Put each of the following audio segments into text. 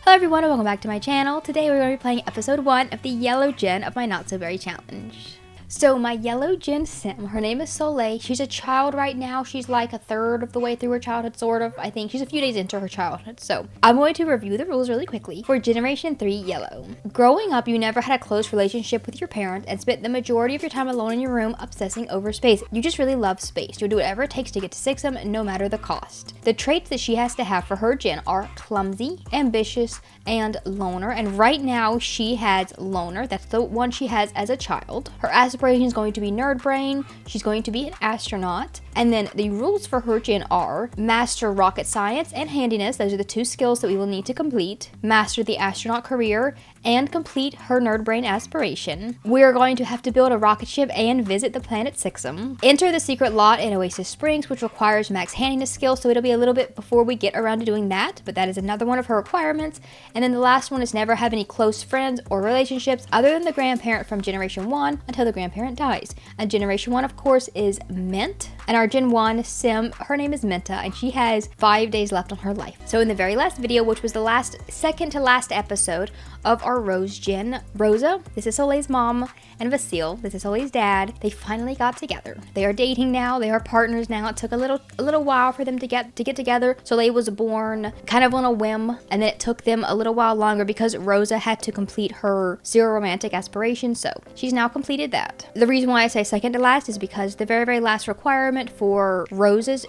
Hello everyone and welcome back to my channel. Today we're going to be playing episode 1 of the yellow gen of my Not So Berry challenge. So my yellow gen sim, her name is Soleil. She's a child right now. She's like a third of the way through her childhood, sort of. I think she's a few days into her childhood. So I'm going to review the rules really quickly for Generation 3 Yellow. Growing up, you never had a close relationship with your parents and spent the majority of your time alone in your room obsessing over space. You just really love space. You'll do whatever it takes to get to Sixum, no matter the cost. The traits that she has to have for her gen are clumsy, ambitious, and loner. And right now she has loner. That's the one she has as a child. Her aspiration is going to be nerd brain. She's going to be an astronaut. And then the rules for her gen are master rocket science and handiness. Those are the two skills that we will need to complete. Master the astronaut career and complete her nerd brain aspiration. We're going to have to build a rocket ship and visit the planet Sixum. Enter the secret lot in Oasis Springs, which requires max handiness skills, so it'll be a little bit before we get around to doing that, but that is another one of her requirements. And then the last one is never have any close friends or relationships other than the grandparent from Generation 1 until the grandparent dies. And Generation 1, of course, is Mint. And our Gen 1 sim, her name is Menta, and she has 5 days left on her life. So in the very last video, which was the second to last episode of our Rose gen, Rosa, this is Soleil's mom, and Vasil, this is Soleil's dad, they finally got together. They are dating now, they are partners now. It took a little while for them to get together. Soleil was born kind of on a whim, and then it took them a little while longer because Rosa had to complete her zero romantic aspiration, so she's now completed that. The reason why I say second to last is because the very last requirement for Rosa's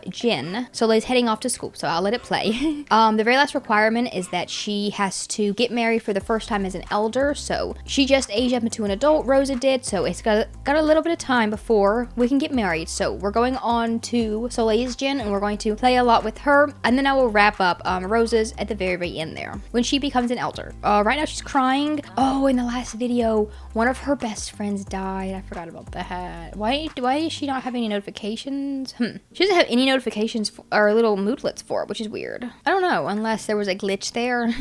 gen, Soleil's heading off to school, so I'll let it play. The very last requirement is that she has to get married for the first time as an elder, so she just aged up into an adult, Rosa did, so it's got a little bit of time before we can get married. So we're going on to Soleil's gen and we're going to play a lot with her, and then I will wrap up Rosa's at the very end there when she becomes an elder. Right now she's crying. Oh, in the last video one of her best friends died. I forgot about that. Why does she not have any notifications? She doesn't have any notifications or little moodlets for it, which is weird. I don't know, unless there was a glitch there.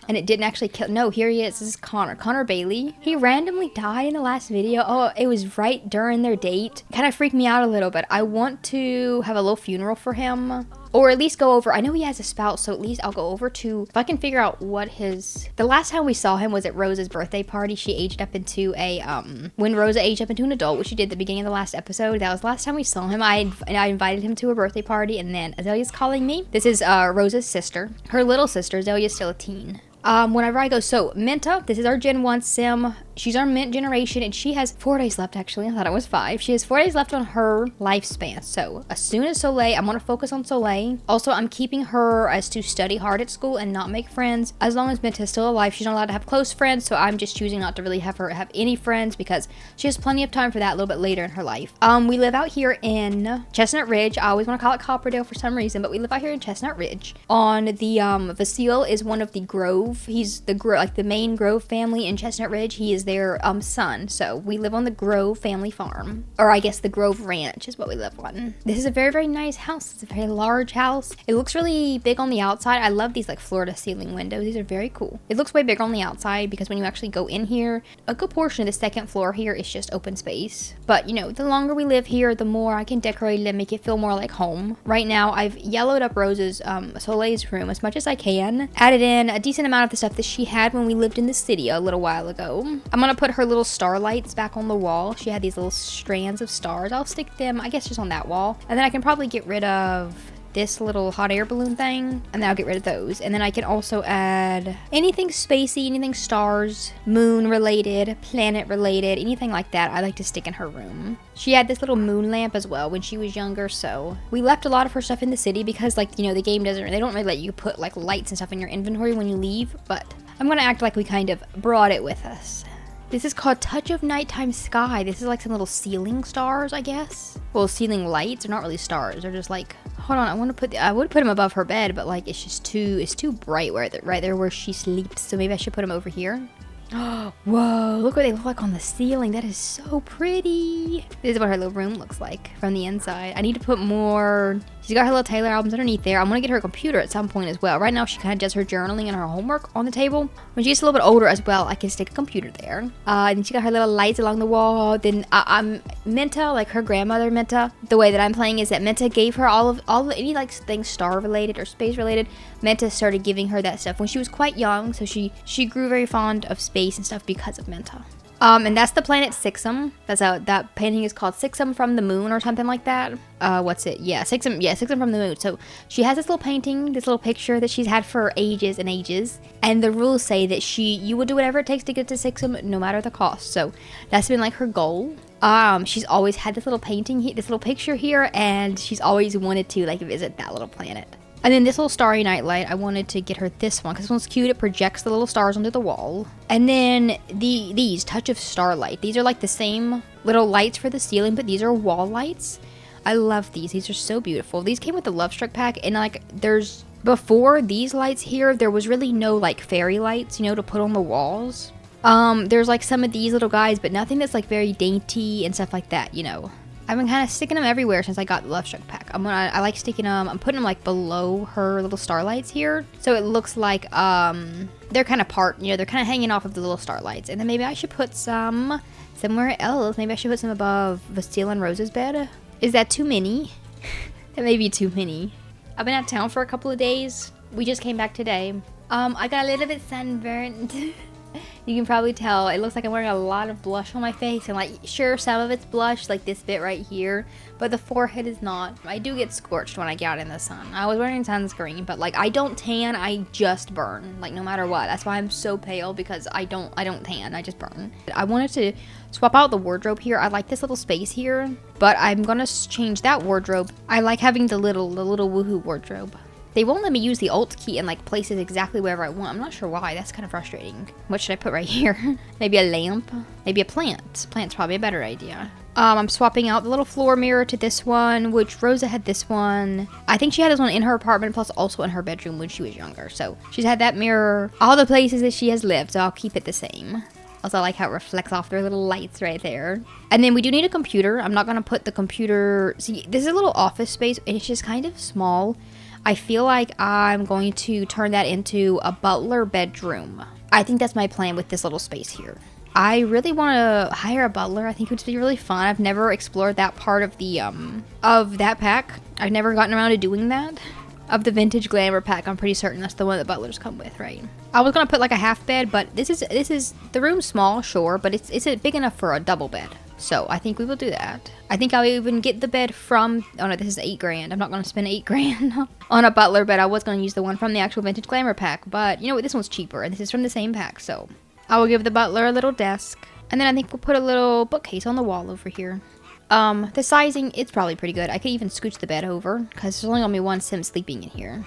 And it didn't actually kill. No, here he is. This is Connor Bailey. He randomly died in the last video. Oh, it was right during their date. Kind of freaked me out a little, but I want to have a little funeral for him. Or at least go over, I know he has a spouse, so at least I'll go over to, if I can figure out what the last time we saw him was at Rosa's birthday party. She aged up into when Rosa aged up into an adult, which she did at the beginning of the last episode. That was the last time we saw him. I invited him to a birthday party, and then Azalea's calling me. This is Rosa's sister. Her little sister, Azalea's still a teen. Whenever I go, so Menta, this is our Gen 1 sim. She's our Mint generation, and she has 4 days left, actually. I thought it was 5. She has 4 days left on her lifespan. So as soon as Soleil, I'm going to focus on Soleil. Also, I'm keeping her as to study hard at school and not make friends. As long as Menta is still alive, she's not allowed to have close friends, so I'm just choosing not to really have her have any friends because she has plenty of time for that a little bit later in her life. We live out here in Chestnut Ridge. I always want to call it Copperdale for some reason, but we live out here in Chestnut Ridge. On the, Vasil is one of the Grove. He's the main Grove family in Chestnut Ridge. He is their son. So we live on the Grove family farm, or I guess the Grove Ranch is what we live on. This is a very nice house. It's a very large house. It looks really big on the outside. I love these like floor to ceiling windows. These are very cool. It looks way bigger on the outside because when you actually go in here, a good portion of the second floor here is just open space. But you know, the longer we live here, the more I can decorate it and make it feel more like home. Right now I've yellowed up Rosa's Soleil's room as much as I can. Added in a decent amount of the stuff that she had when we lived in the city a little while ago. I'm gonna put her little starlights back on the wall. She had these little strands of stars. I'll stick them, I guess, just on that wall. And then I can probably get rid of this little hot air balloon thing, and then I'll get rid of those. And then I can also add anything spacey, anything stars, moon related, planet related, anything like that I like to stick in her room. She had this little moon lamp as well when she was younger, so we left a lot of her stuff in the city because, like, you know, the game they don't really let you put like lights and stuff in your inventory when you leave, but I'm gonna act like we kind of brought it with us. This is called Touch of Nighttime Sky. This is like some little ceiling stars, I guess. Well, ceiling lights. They're not really stars. They're just like, hold on, I would put them above her bed, but like it's too bright right there where she sleeps. So maybe I should put them over here. Whoa, look what they look like on the ceiling. That is so pretty. This is what her little room looks like from the inside. I need to put more She's got her little Taylor albums underneath there. I'm going to get her a computer at some point as well. Right now, she kind of does her journaling and her homework on the table. When she gets a little bit older as well, I can stick a computer there. And she got her little lights along the wall. Then Menta, like her grandmother Menta, the way that I'm playing is that Menta gave her all of any like things star related or space related. Menta started giving her that stuff when she was quite young. So she grew very fond of space and stuff because of Menta. And that's the planet Sixum. That painting is called Sixum from the Moon or something like that. What's it? Yeah, Sixum. Yeah, Sixum from the Moon. So she has this little painting, this little picture that she's had for ages and ages. And the rules say that you will do whatever it takes to get to Sixum, no matter the cost. So that's been like her goal. She's always had this little painting, this little picture here, and she's always wanted to like visit that little planet. And then this little starry night light, I wanted to get her this one because this one's cute. It projects the little stars onto the wall. And then these touch of starlight. These are like the same little lights for the ceiling, but these are wall lights. I love these. These are so beautiful. These came with the Love Struck pack, and like before these lights here, there was really no like fairy lights, to put on the walls. There's like some of these little guys, but nothing that's like very dainty and stuff like that, I've been kind of sticking them everywhere since I got the Love Struck pack. I like sticking them. I'm putting them like below her little starlights here, so it looks like they're kind of they're kind of hanging off of the little starlights. And then maybe I should put some somewhere else. Maybe I should put some above Bastille and Rose's bed. Is that too many? That may be too many. I've been out of town for a couple of days. We just came back today. I got a little bit sunburned. You can probably tell it looks like I'm wearing a lot of blush on my face, and like sure, some of it's blush, like this bit right here, but the forehead is not. I do get scorched when I get out in the sun. I was wearing sunscreen, but like I don't tan, I just burn, like no matter what. That's why I'm so pale, because I don't tan, I just burn. I wanted to swap out the wardrobe here. I like this little space here, but I'm gonna change that wardrobe. I like having the little woohoo wardrobe. They won't let me use the Alt key and like place it exactly wherever I want. I'm not sure why. That's kind of frustrating. What should I put right here? Maybe a lamp? Maybe a plant. Plant's probably a better idea. I'm swapping out the little floor mirror to this one, which Rosa had this one. I think she had this one in her apartment, plus also in her bedroom when she was younger. So she's had that mirror all the places that she has lived, so I'll keep it the same. Also, I like how it reflects off their little lights right there. And then we do need a computer. I'm not going to put the computer... See, this is a little office space, and it's just kind of small. I feel like I'm going to turn that into a butler bedroom. I think that's my plan with this little space here. I really want to hire a butler. I think it would be really fun. I've never explored that part of that pack. I've never gotten around to doing that. Of the vintage glamour pack, I'm pretty certain that's the one that butlers come with, right? I was gonna put like a half bed, but this is the room's small, sure, but it's big enough for a double bed. So I think we will do that. I think I'll even get the bed from, oh no, this is $8,000. I'm not gonna spend $8,000 on a butler bed. I was gonna use the one from the actual vintage glamour pack, but you know what, this one's cheaper, and this is from the same pack, so I will give the butler a little desk, and then I think we'll put a little bookcase on the wall over here. The sizing, it's probably pretty good. I could even scooch the bed over, because there's only gonna be one sim sleeping in here.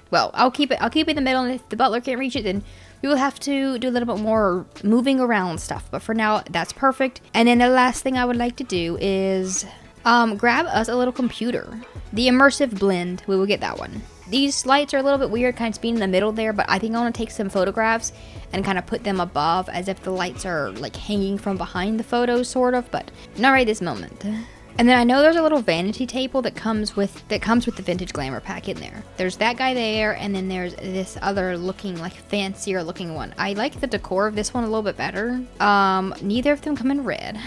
Well, I'll keep it in the middle, and if the butler can't reach it, then we will have to do a little bit more moving around stuff. But for now, that's perfect. And then the last thing I would like to do is grab us a little computer. The immersive blend, we will get that one. These lights are a little bit weird, kind of being in the middle there, but I think I want to take some photographs and kind of put them above as if the lights are like hanging from behind the photos, sort of, but not right this moment. And then I know there's a little vanity table that comes with the vintage glamour pack in there. There's that guy there, and then there's this other looking, like fancier looking one. I like the decor of this one a little bit better. Neither of them come in red.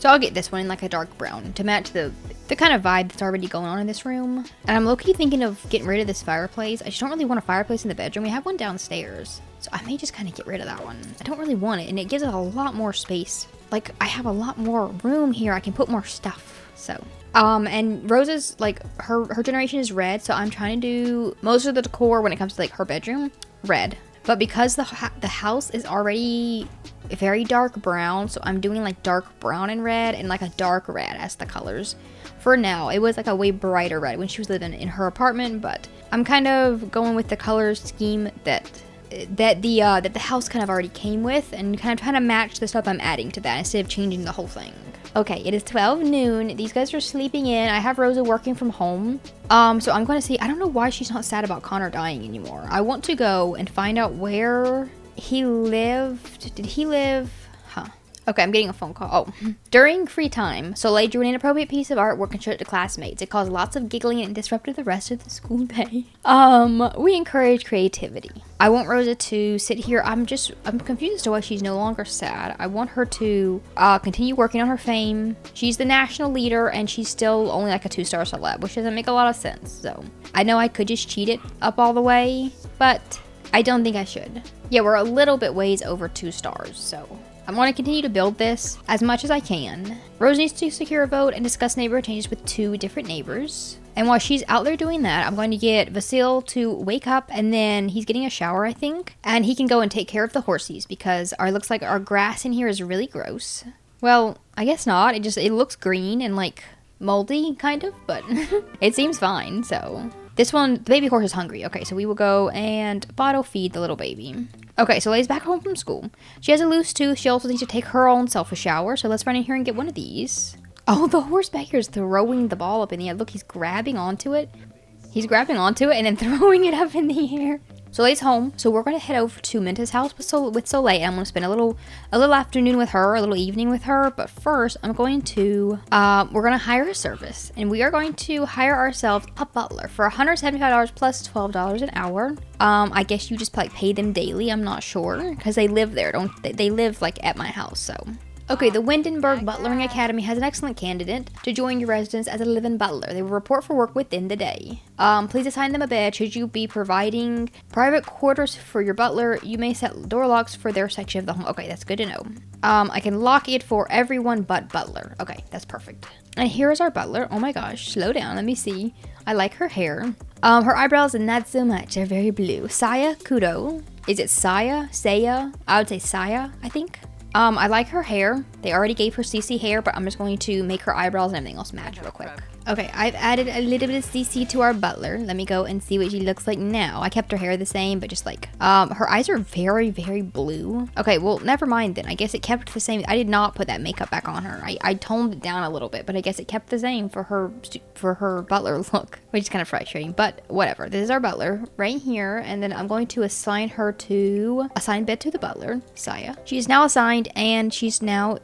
So I'll get this one in like a dark brown to match the kind of vibe that's already going on in this room. And I'm low-key thinking of getting rid of this fireplace. I just don't really want a fireplace in the bedroom. We have one downstairs, so I may just kind of get rid of that one. I don't really want it, and it gives it a lot more space. Like, I have a lot more room here. I can put more stuff, so. And Rosa's, like, her generation is red, so I'm trying to do most of the decor when it comes to, like, her bedroom, red. But because the house is already very dark brown, so I'm doing, like, dark brown and red and, like, a dark red as the colors. For now, it was, like, a way brighter red when she was living in her apartment, but I'm kind of going with the color scheme that the house kind of already came with, and kind of trying to match the stuff I'm adding to that instead of changing the whole thing. Okay, it is 12 noon. These guys are sleeping in. I have Rosa working from home. So I'm going to see. I don't know why she's not sad about Connor dying anymore. I want to go and find out where he lived. Did he live? Okay, I'm getting a phone call. Oh. During free time, Soleil drew an inappropriate piece of artwork and showed it to classmates. It caused lots of giggling and disrupted the rest of the school day. We encourage creativity. I want Rosa to sit here. I'm confused as to why she's no longer sad. I want her to continue working on her fame. She's the national leader and she's still only like a 2-star celeb, which doesn't make a lot of sense. So I know I could just cheat it up all the way, but I don't think I should. Yeah, we're a little bit ways over 2 stars, so I want to continue to build this as much as I can. Rose needs to secure a vote and discuss neighborhood changes with 2 different neighbors. And while she's out there doing that, I'm going to get Vasil to wake up, and then he's getting a shower, I think. And he can go and take care of the horsies because looks like our grass in here is really gross. Well, I guess not. It looks green and like moldy kind of, but it seems fine. So this one, the baby horse is hungry. Okay, so we will go and bottle feed the little baby. Okay, so Lay's back home from school. She has a loose tooth. She also needs to take her own self a shower. So let's run in here and get one of these. Oh, the horse back here is throwing the ball up in the air. Look, he's grabbing onto it. He's grabbing onto it and then throwing it up in the air. Soleil's home, so we're going to head over to Menta's house with Soleil, and I'm going to spend a little afternoon with her, a little evening with her. But first, I'm going to, we're going to hire a service, and we are going to hire ourselves a butler for $175 plus $12 an hour. I guess you just like pay them daily. I'm not sure because they live there, don't they? They live like at my house, so. Okay, the Windenburg Butlering Academy has an excellent candidate to join your residence as a live-in butler. They will report for work within the day. Please assign them a bed. Should you be providing private quarters for your butler, you may set door locks for their section of the home. Okay, that's good to know. I can lock it for everyone but butler. Okay, that's perfect. And here is our butler. Oh my gosh, slow down. Let me see. I like her hair. Her eyebrows, not so much. They're very blue. Saya Kudo. Is it Saya? Saya? I would say Saya, I think. I like her hair. They already gave her CC hair, but I'm just going to make her eyebrows and everything else match real quick. Okay, I've added a little bit of CC to our butler. Let me go and see what she looks like now. I kept her hair the same, but just like, her eyes are very, very blue. Okay, well, never mind then. I guess it kept the same. I did not put that makeup back on her. I toned it down a little bit, but I guess it kept the same for her butler look, which is kind of frustrating, but whatever. This is our butler right here, and then I'm going to assign bed to the butler, Saya. She is now assigned, and she's now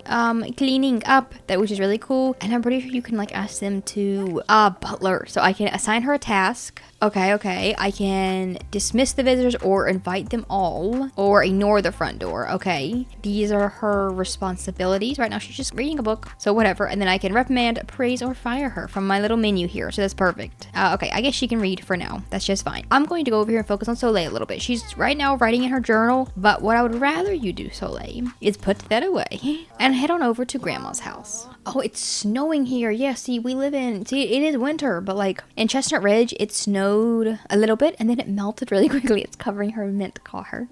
cleaning up, which is really cool, and I'm pretty sure you can like ask them to butler, so I can assign her a task. Okay, I can dismiss the visitors or invite them all or ignore the front door. Okay, these are her responsibilities. Right now she's just reading a book, so whatever. And then I can reprimand, praise, or fire her from my little menu here, so that's perfect. Okay, I guess she can read for now. That's just fine. I'm going to go over here and focus on Soleil a little bit. She's right now writing in her journal, but what I would rather you do, Soleil, is put that away and head on over to Grandma's house. Oh, it's snowing here. Yeah, see, it is winter, but like in Chestnut Ridge, it snowed a little bit and then it melted really quickly. It's covering her mint car.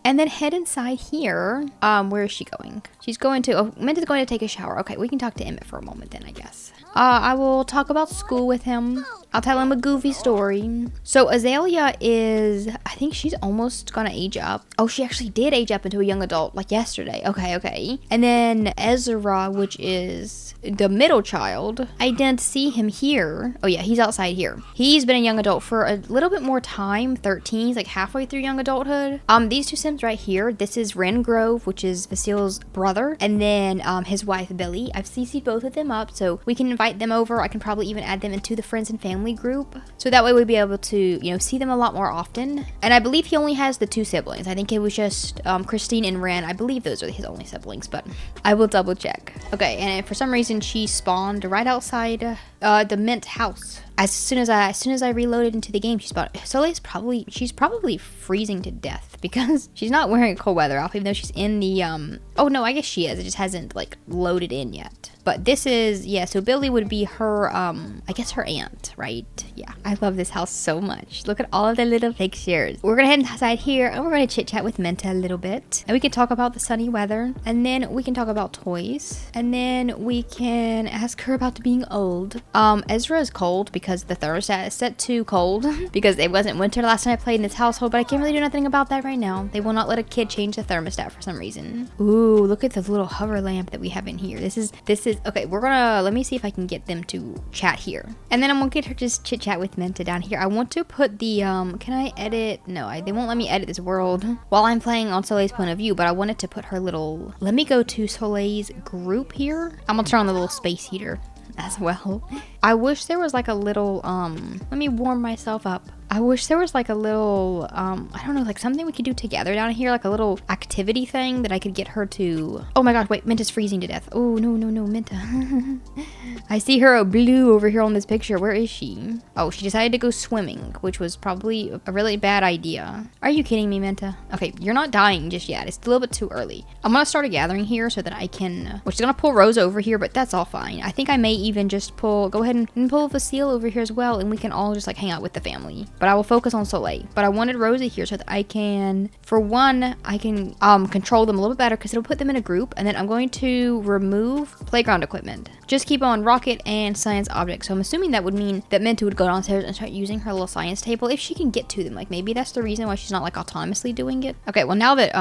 And then head inside here. Where is she going? She's going to, Menta's going to take a shower. Okay, we can talk to Emmett for a moment then, I guess. I will talk about school with him. I'll tell him a goofy story. So Azalea is, I think she's almost gonna age up. Oh, she actually did age up into a young adult like yesterday. Okay. And then Ezra, which is the middle child, I didn't see him here. Oh yeah, he's outside here. He's been a young adult for a little bit more time, 13. He's like halfway through young adulthood. These two Sims right here, this is Rengrove, which is Vasil's brother, and then his wife Billy. I've CC'd both of them up, so we can invite them over. I can probably even add them into the friends and family group, so that way we'll be able to, see them a lot more often. And I believe he only has the 2 siblings. I think it was just Christine and Ren. I believe those are his only siblings, but I will double check. Okay, and for some reason she spawned right outside the Mint house. As soon as I reloaded into the game, she spawned. Soleil's she's probably freezing to death because she's not wearing a cold weather outfit, even though she's in the oh no, I guess she is. It just hasn't like loaded in yet. But this is, yeah, so Billy would be her, I guess her aunt, right? Yeah, I love this house so much. Look at all of the little pictures. We're gonna head inside here and we're gonna chit chat with Menta a little bit. And we can talk about the sunny weather. And then we can talk about toys. And then we can ask her about being old. Ezra is cold because the thermostat is set to cold because it wasn't winter last time I played in this household, but I can't really do nothing about that right now. They will not let a kid change the thermostat for some reason. Ooh, look at the little hover lamp that we have in here. This is is, okay, let me see if I can get them to chat here. And then I'm gonna get her to just chit chat with Menta down here. I want to put the, can I edit? No, they won't let me edit this world while I'm playing on Soleil's point of view, but I wanted to put her little, let me go to Soleil's group here. I'm gonna turn on the little space heater as well. I wish there was like a little, let me warm myself up. I wish there was like a little, I don't know, like something we could do together down here, like a little activity thing that I could get her to. Oh my god, wait, Menta's freezing to death. Oh, no, Menta. I see her blue over here on this picture. Where is she? Oh, she decided to go swimming, which was probably a really bad idea. Are you kidding me, Menta? Okay, you're not dying just yet. It's a little bit too early. I'm gonna start a gathering here so that I can, which is gonna pull Rose over here, but that's all fine. I think I may even just go ahead and pull the seal over here as well, and we can all just like hang out with the family. But I will focus on Soleil. But I wanted Rosa here so that I can, for one, I can control them a little bit better because it'll put them in a group. And then I'm going to remove playground equipment. Just keep on rocket and science objects. So I'm assuming that would mean that Menta would go downstairs and start using her little science table if she can get to them. Like maybe that's the reason why she's not like autonomously doing it. Okay, well now that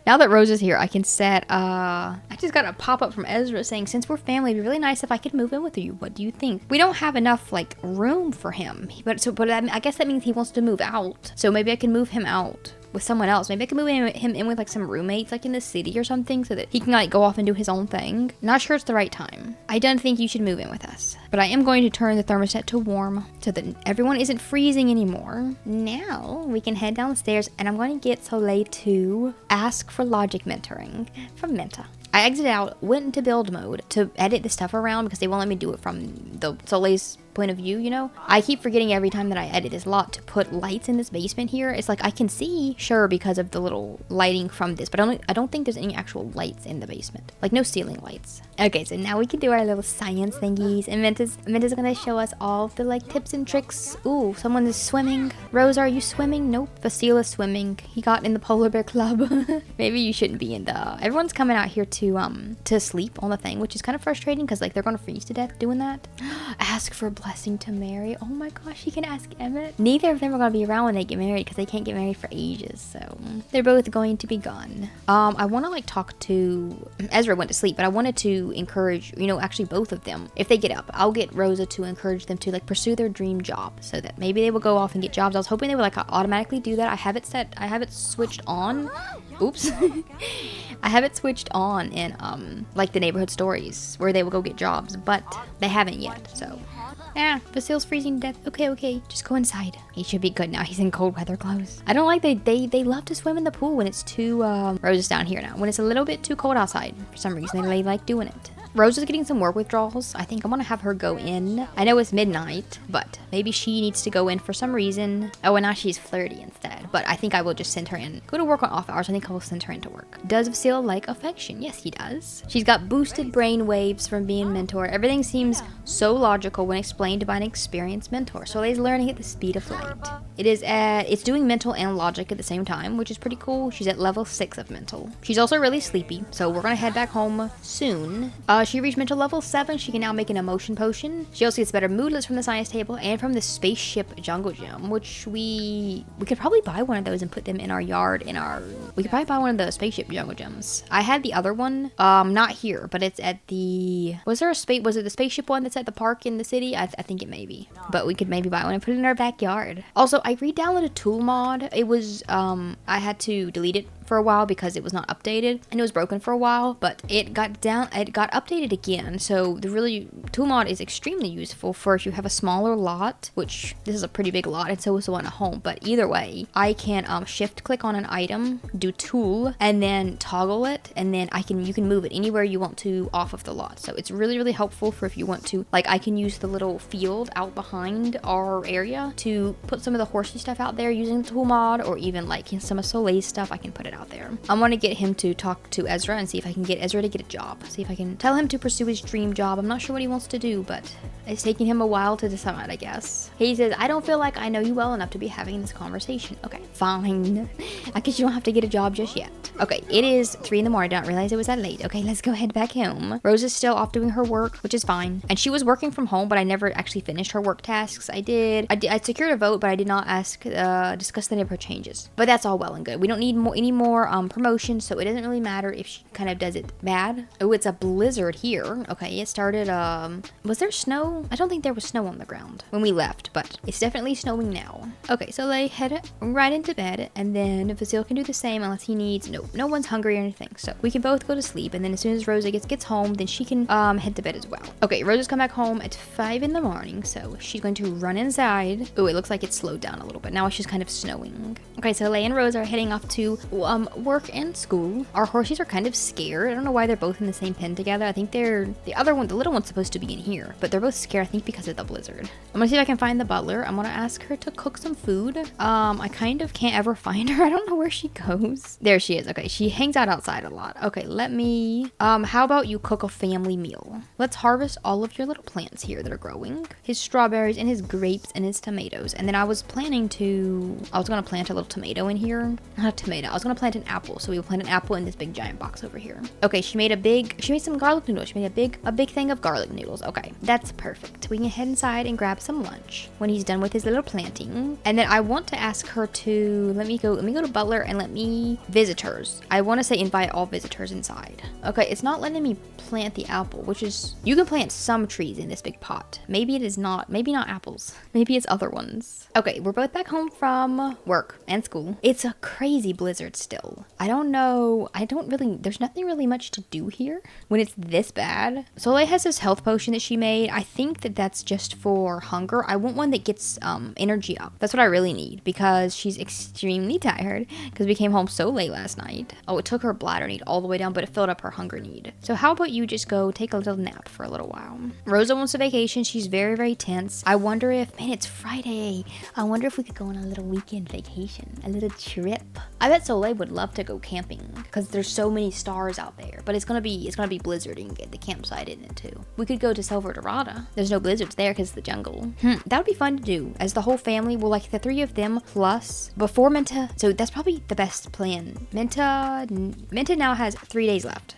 now that Rose is here, I can set I just got a pop-up from Ezra saying, since we're family, it'd be really nice if I could move in with you. What do you think? We don't have enough like room for him, but I guess that means he wants to move out. So maybe I can move him out with someone else. Maybe I can move him in with like some roommates like in the city or something so that he can like go off and do his own thing. Not sure it's the right time. I don't think you should move in with us. But I am going to turn the thermostat to warm so that everyone isn't freezing anymore. Now we can head downstairs and I'm going to get Soleil to ask for logic mentoring from Menta. I exited out, went into build mode to edit the stuff around because they won't let me do it from the Soleil's point of view, you know? I keep forgetting every time that I edit this lot to put lights in this basement here. It's like I can see, sure, because of the little lighting from this, but I don't think there's any actual lights in the basement. Like no ceiling lights. Okay, so now we can do our little science thingies, and Menta's gonna show us all of the like tips and tricks. Ooh, someone is swimming. Rose, are you swimming? Nope. Facile is swimming. He got in the polar bear club. Maybe you shouldn't be in the, everyone's coming out here to sleep on the thing, which is kind of frustrating because like they're gonna freeze to death doing that. Ask for a blessing to marry. Oh my gosh, he can ask Emmett. Neither of them are gonna be around when they get married because they can't get married for ages, so they're both going to be gone. I want to like talk to Ezra. Went to sleep, but I wanted to encourage, you know, actually both of them, if they get up, I'll get Rosa to encourage them to like pursue their dream job so that maybe they will go off and get jobs. I was hoping they would like automatically do that. I have it switched on. Oops. I have it switched on in like the neighborhood stories where they will go get jobs, but they haven't yet. So yeah, Vasile's freezing to death. Okay, just go inside. He should be good now. He's in cold weather clothes. I don't like they love to swim in the pool when it's too Rose is down here now. When it's a little bit too cold outside, for some reason they like doing it. Rose is getting some work withdrawals. I think I'm gonna have her go in. I know it's midnight, but maybe she needs to go in for some reason. Oh, and now she's flirty instead. But I think I will just send her in. Go to work on off hours. I think I will send her into work. Does Vasile like affection? Yes, he does. She's got boosted brain waves from being mentored. Everything seems so logical when explained by an experienced mentor. Soleil's learning at the speed of light. It's doing mental and logic at the same time, which is pretty cool. She's at level 6 of mental. She's also really sleepy, so we're gonna head back home soon. She reached mental level 7. She can now make an emotion potion. She also gets better moodlets from the science table and from the spaceship jungle gem, which we could probably buy one of those and put them in our yard. We could probably buy one of the spaceship jungle gems. I had the other one, not here, but it's at the, was it the spaceship one that's at the park in the city? I think it may be, but we could maybe buy one and put it in our backyard. Also, I re-downloaded Tool Mod. It was, I had to delete it for a while because it was not updated and it was broken for a while, but it got updated again. So Tool Mod is extremely useful for if you have a smaller lot, which this is a pretty big lot and so is the one at home, but either way I can shift click on an item, do tool, and then toggle it, and then you can move it anywhere you want to off of the lot. So it's really helpful for if you want to, like, I can use the little field out behind our area to put some of the horsey stuff out there using the Tool Mod, or even like some of Soleil's stuff, I can put it out there. I'm gonna get him to talk to Ezra and see if I can get Ezra to get a job. See if I can tell him to pursue his dream job. I'm not sure what he wants to do, but it's taking him a while to decide, I guess. He says, I don't feel like I know you well enough to be having this conversation. Okay, fine. I guess you don't have to get a job just yet. Okay, it is 3 in the morning. I didn't realize it was that late. Okay, let's go head back home. Rose is still off doing her work, which is fine. And she was working from home, but I never actually finished her work tasks. I secured a vote, but I did not discuss any of her changes. But that's all well and good. We don't need any more more promotions, so it doesn't really matter if she kind of does it bad. Oh, it's a blizzard here. Okay, it started, was there snow? I don't think there was snow on the ground when we left, but it's definitely snowing now. Okay, so they head right into bed, and then Vasile can do the same unless he needs, no one's hungry or anything, so we can both go to sleep, and then as soon as Rosa gets home, then she can head to bed as well. Okay, Rosa's come back home at 5 in the morning, so she's going to run inside. Oh, it looks like it's slowed down a little bit. Now it's just kind of snowing. Okay, so Soleil and Rosa are heading off to work and school. Our horses are kind of scared. I don't know why they're both in the same pen together. I think the little one's supposed to be in here, but they're both scared, I think, because of the blizzard. I'm gonna see if I can find the butler. I'm gonna ask her to cook some food. I kind of can't ever find her. I don't know where she goes. There she is. Okay, she hangs out outside a lot. Okay, let me, how about you cook a family meal? Let's harvest all of your little plants here that are growing. His strawberries and his grapes and his tomatoes. And then I was gonna plant a little tomato in here. Not a tomato. I was gonna plant an apple. So we will plant an apple in this big giant box over here. Okay, she made some garlic noodles. She made a big thing of garlic noodles. Okay, that's perfect. We can head inside and grab some lunch when he's done with his little planting. And then I want to ask her to, let me go to Butler and visitors. I want to say invite all visitors inside. Okay, it's not letting me plant the apple, which is, you can plant some trees in this big pot. Maybe not apples. Maybe it's other ones. Okay, we're both back home from work and school. It's a crazy blizzard still. I don't know. There's nothing really much to do here when it's this bad. Soleil has this health potion that she made. I think that's just for hunger. I want one that gets energy up. That's what I really need because she's extremely tired because we came home so late last night. Oh, it took her bladder need all the way down, but it filled up her hunger need. So how about you just go take a little nap for a little while? Rosa wants a vacation. She's very, very tense. I wonder if, man, it's Friday. I wonder if we could go on a little weekend vacation, a little trip. I bet Soleil would love to go camping because there's so many stars out there, but it's gonna be blizzarding at the campsite, isn't it too? We could go to Silver Dorada. There's no blizzards there because it's the jungle. That would be fun to do as the whole family. Well, like the 3 of them plus before Menta. So that's probably the best plan. Menta now has 3 days left.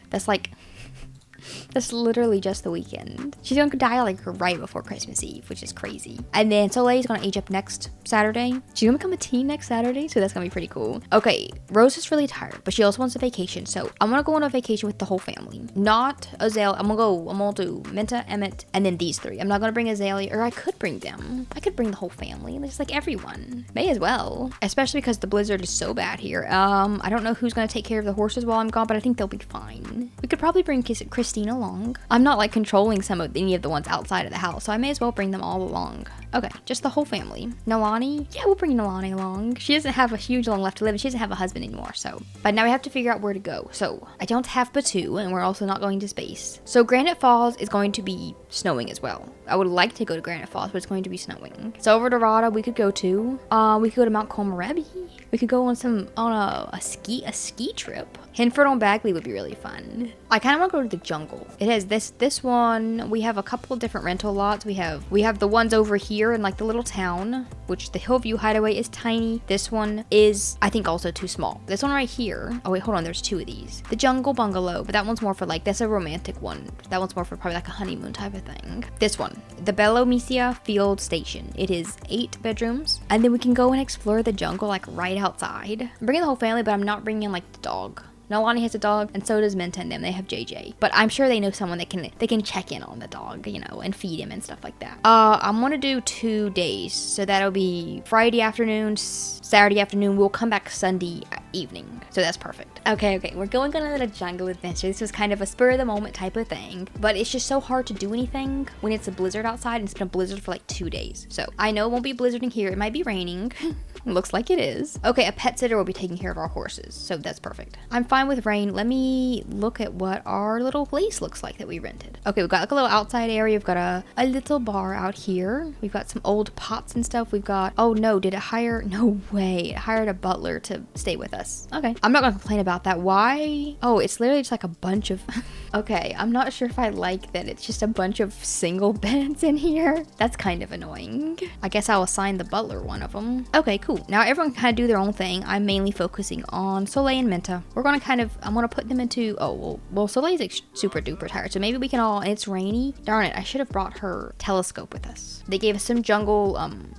That's literally just the weekend. She's gonna die like right before Christmas Eve, which is crazy. And then Soleil's gonna age up next Saturday. She's gonna become a teen next Saturday, so that's gonna be pretty cool. Okay, Rose is really tired, but she also wants a vacation, so I'm gonna go on a vacation with the whole family. Not Azalea. I'm gonna do Menta, Emmett, and then these 3. I'm not gonna bring Azalea, or I could bring them. I could bring the whole family, just like everyone. May as well, especially because the blizzard is so bad here. I don't know who's gonna take care of the horses while I'm gone, but I think they'll be fine. We could probably bring Christine along. I'm not like controlling any of the ones outside of the house, so I may as well bring them all along. Okay, just the whole family. Nalani? Yeah, we'll bring Nalani along. She doesn't have a huge long left to live, and she doesn't have a husband anymore, so. But now we have to figure out where to go. So, I don't have Batu, and we're also not going to space. So, Granite Falls is going to be snowing as well. I would like to go to Granite Falls, but it's going to be snowing. So, over to Rada, we could go to. We could go to Mount Komorebi. We could go on a ski trip. Hinford on Bagley would be really fun. I kind of want to go to the jungle. It has this one. We have a couple of different rental lots. We have the ones over here in like the little town, which the Hillview Hideaway is tiny. This one is, I think, also too small. This one right here. Oh wait, hold on. There's 2 of these. The Jungle Bungalow, but that one's more for like, that's a romantic one. That one's more for probably like a honeymoon type of thing. This one, the Belo Misia Field Station. It is 8 bedrooms, and then we can go and explore the jungle like right outside. I'm bringing the whole family, but I'm not bringing like the dog. Nalani has a dog, and so does Menta and them. They have JJ. But I'm sure they know someone that can check in on the dog, and feed him and stuff like that. I'm gonna do 2 days. So that'll be Friday afternoon, Saturday afternoon. We'll come back Sunday evening. So that's perfect. Okay. We're going on a little jungle adventure. This was kind of a spur of the moment type of thing. But it's just so hard to do anything when it's a blizzard outside, and it's been a blizzard for like 2 days. So I know it won't be blizzarding here. It might be raining. Looks like it is. Okay, a pet sitter will be taking care of our horses. So that's perfect. I'm fine with rain. Let me look at what our little place looks like that we rented. Okay, we've got like a little outside area. We've got a little bar out here. We've got some old pots and stuff. We've got, oh no, no way. It hired a butler to stay with us. Okay, I'm not gonna complain about that. Why? Oh, it's literally just like a bunch of Okay, I'm not sure if I like that it's just a bunch of single beds in here. That's kind of annoying. I guess I'll assign the butler one of them. Okay, cool. Now everyone can kind of do their own thing. I'm mainly focusing on Soleil and Menta. We're gonna I'm gonna put them into, well, Soleil's like super duper tired, so maybe we can all, it's rainy. Darn it, I should have brought her telescope with us. They gave us some jungle,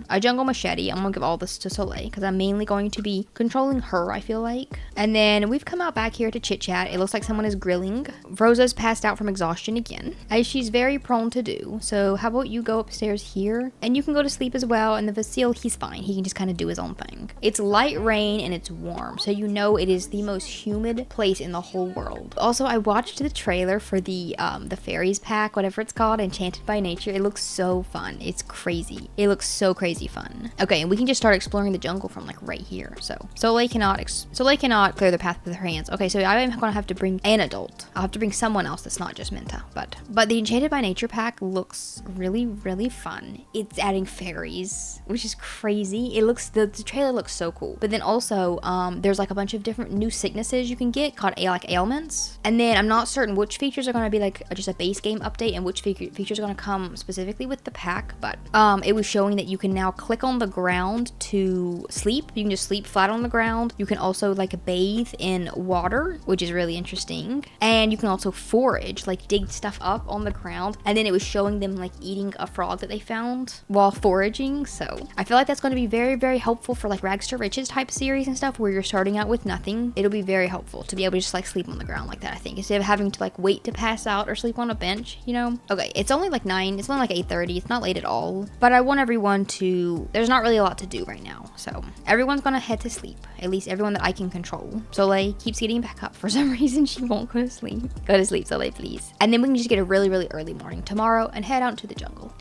a jungle machete. I'm gonna give all this to Soleil because I'm mainly going to be controlling her, I feel like. And then we've come out back here to chit chat. It looks like someone is grilling. Rosa's passed out from exhaustion again, as she's very prone to do. So how about you go upstairs here and you can go to sleep as well. And the Vasile, he's fine. He can just kind of do his own thing. It's light rain and it's warm, so you know it is the most humid place in the whole world. Also, I watched the trailer for the fairies pack, whatever it's called, Enchanted by Nature. It looks so fun. It's crazy. It looks so crazy fun. Okay, and we can just start exploring the jungle from like right here. So Soleil cannot clear the path with her hands. Okay, so I'm gonna have to bring an adult. I'll have to bring someone else that's not just Menta. But the Enchanted by Nature pack looks really, really fun. It's adding fairies, which is crazy. It looks, the trailer looks so cool. But then also, there's like a bunch of different new sicknesses you can get called like ailments. And then I'm not certain which features are gonna be like just a base game update and which features are gonna come specifically with the pack. But it was showing that you can now click on the ground to sleep. You can just sleep flat on the ground. You can also like bathe in water, which is really interesting. And you can also forage, like dig stuff up on the ground. And then it was showing them like eating a frog that they found while foraging. So I feel like that's going to be very, very helpful for like Rags to Riches type series and stuff where you're starting out with nothing. It'll be very helpful to be able to just like sleep on the ground like that, I think, instead of having to like wait to pass out or sleep on a bench, you know? Okay, it's only like 9, it's only like 8:30. It's not late at all, but I want everyone to, there's not really a lot to do right now. So everyone's gonna head to sleep, at least everyone that I can control. Soleil keeps getting back up. For some reason, she won't go to sleep. Go to sleep, Soleil, please. And then we can just get a really, really early morning tomorrow and head out to the jungle.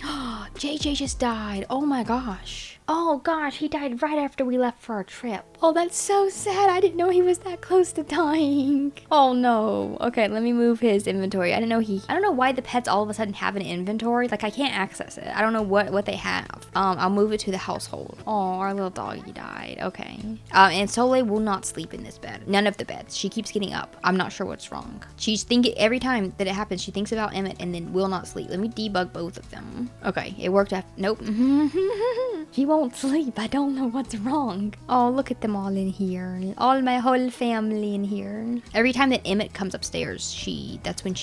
JJ just died. Oh my gosh. Oh gosh, he died right after we left for our trip. Oh, that's so sad. I didn't know he was that close to dying. Oh no. Okay, let me move his inventory. I don't know why the pets all of a sudden have an inventory. Like I can't access it. I don't know what they have. I'll move it to the household. Oh, our little doggy died. Okay. And Soleil will not sleep in this bed. None of the beds. She keeps getting up. I'm not sure what's wrong. She's thinking every time that it happens, she thinks about Emmett and then will not sleep. Let me debug both of them. Okay, it worked out. Nope. She won't sleep. I don't know what's wrong. Oh, look at them all in here. All my whole family in here. Every time that Emmett comes upstairs, that's when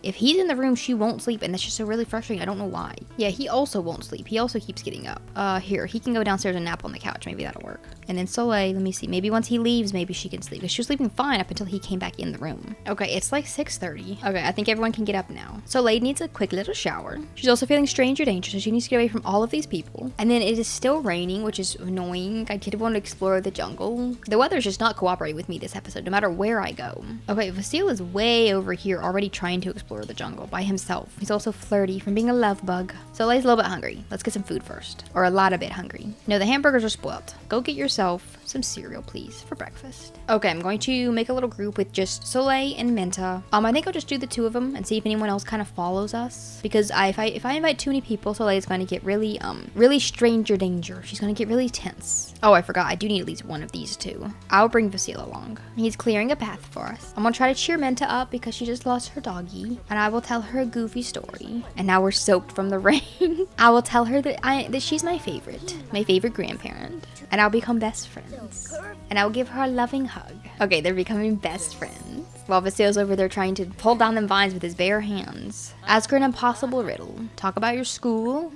if he's in the room, she won't sleep. And that's just so really frustrating. I don't know why. Yeah, he also won't sleep. He also keeps getting up. Here, he can go downstairs and nap on the couch. Maybe that'll work. And then Soleil, let me see. Maybe once he leaves, maybe she can sleep. Because she was sleeping fine up until he came back in the room. Okay, it's like 6:30. Okay, I think everyone can get up now. Soleil needs a quick little shower. She's also feeling stranger danger, so she needs to get away from all of these people. And then it is still raining, which is annoying. I did want to explore the jungle. The weather's just not cooperating with me this episode, no matter where I go. Okay, Vasile is way over here already trying to explore the jungle by himself. He's also flirty from being a love bug. Soleil's a little bit hungry. Let's get some food first. Or a lot of bit hungry. No, the hamburgers are spoiled. Go get yourself some cereal, please, for breakfast. Okay, I'm going to make a little group with just Soleil and Menta. I think I'll just do the two of them and see if anyone else kind of follows us. Because if I invite too many people, Soleil is going to get really stranger danger. She's going to get really tense. Oh, I forgot. I do need at least one of these two. I'll bring Vasile along. He's clearing a path for us. I'm going to try to cheer Menta up because she just lost her doggy. And I will tell her a goofy story. And now we're soaked from the rain. I will tell her that she's my favorite grandparent. And I'll become best friends. And I'll give her a loving hug. Okay, they're becoming best friends. While Vasile's over there trying to pull down them vines with his bare hands. Ask her an impossible riddle. Talk about your school.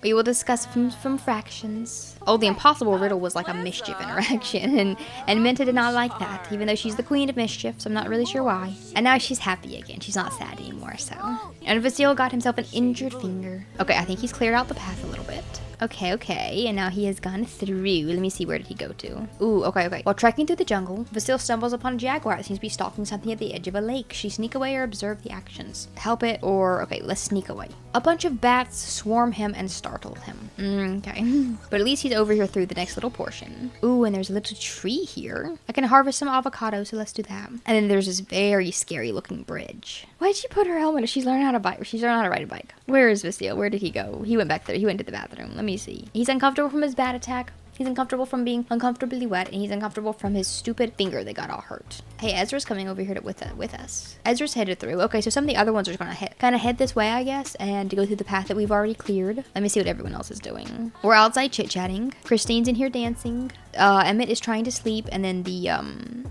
We will discuss from fractions. Oh, the impossible riddle was like a mischief interaction, and Menta did not like that, even though she's the queen of mischief, so I'm not really sure why. And now she's happy again. She's not sad anymore, so. And Vasile got himself an injured finger. Okay, I think he's cleared out the path a little bit. Okay, and now he has gone through. Let me see, where did he go to? Ooh, okay. While trekking through the jungle, Vasile stumbles upon a jaguar that seems to be stalking something at the edge of a lake. She sneak away or observe the actions. Help it or, okay, let's sneak away. A bunch of bats swarm him and startle him. Okay. But at least he's over here through the next little portion. Ooh, and there's a little tree here. I can harvest some avocado, so let's do that. And then there's this very scary looking bridge. Why did she put her helmet? She's learning how to bike. She's learning how to ride a bike. Where is Vasile? Where did he go? He went back there. He went to the bathroom. Let me see. He's uncomfortable from his bat attack. He's uncomfortable from being uncomfortably wet, and he's uncomfortable from his stupid finger that got all hurt. Hey, Ezra's coming over here with us. Ezra's headed through. Okay, so some of the other ones are gonna kind of head this way, I guess, and to go through the path that we've already cleared. Let me see what everyone else is doing. We're outside chit-chatting. Christine's in here dancing. Emmett is trying to sleep, and then the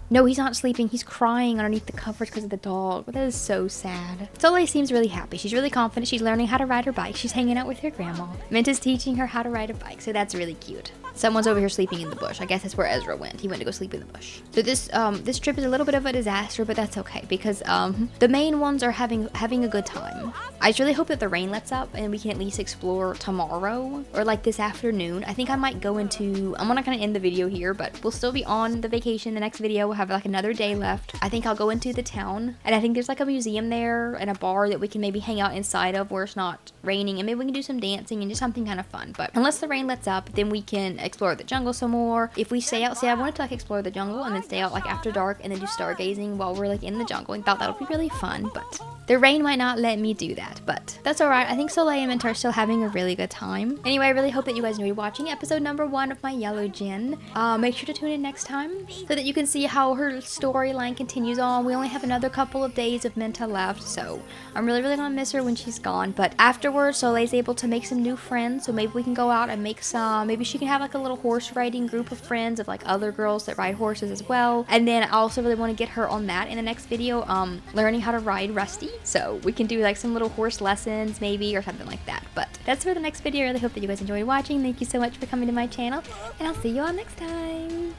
no, he's not sleeping. He's crying underneath the covers because of the dog. That is so sad. Soleil seems really happy. She's really confident. She's learning how to ride her bike. She's hanging out with her grandma. Menta's teaching her how to ride a bike, so that's really cute. Someone's over here sleeping in the bush. I guess that's where Ezra went. He went to go sleep in the bush. So this trip is a little bit of a disaster, but that's okay because the main ones are having a good time. I just really hope that the rain lets up and we can at least explore tomorrow or like this afternoon. I think I might go into. I'm not gonna end the video here, but we'll still be on the vacation. The next video we'll have like another day left. I think I'll go into the town, and I think there's like a museum there and a bar that we can maybe hang out inside of where it's not raining, and maybe we can do some dancing and just something kind of fun. But unless the rain lets up, then we can explore the jungle some more. If we stay out, I wanted to like explore the jungle and then stay out like after dark and then do stargazing while we're like in the jungle, and thought that would be really fun, but the rain might not let me do that, but that's alright. I think Soleil and Menta are still having a really good time. Anyway, I really hope that you guys enjoyed watching episode number 1 of my Yellow Gin. Make sure to tune in next time so that you can see how her storyline continues on. We only have another couple of days of Menta left, so I'm really gonna miss her when she's gone. But afterwards, Soleil's able to make some new friends, so maybe we can go out and make some. Maybe she can have like a little horse riding group of friends of like other girls that ride horses as well. And then I also really want to get her on that in the next video, learning how to ride Rusty. So we can do like some little horse lessons maybe or something like that. But that's for the next video. I really hope that you guys enjoyed watching. Thank you so much for coming to my channel, and I'll see you all next time.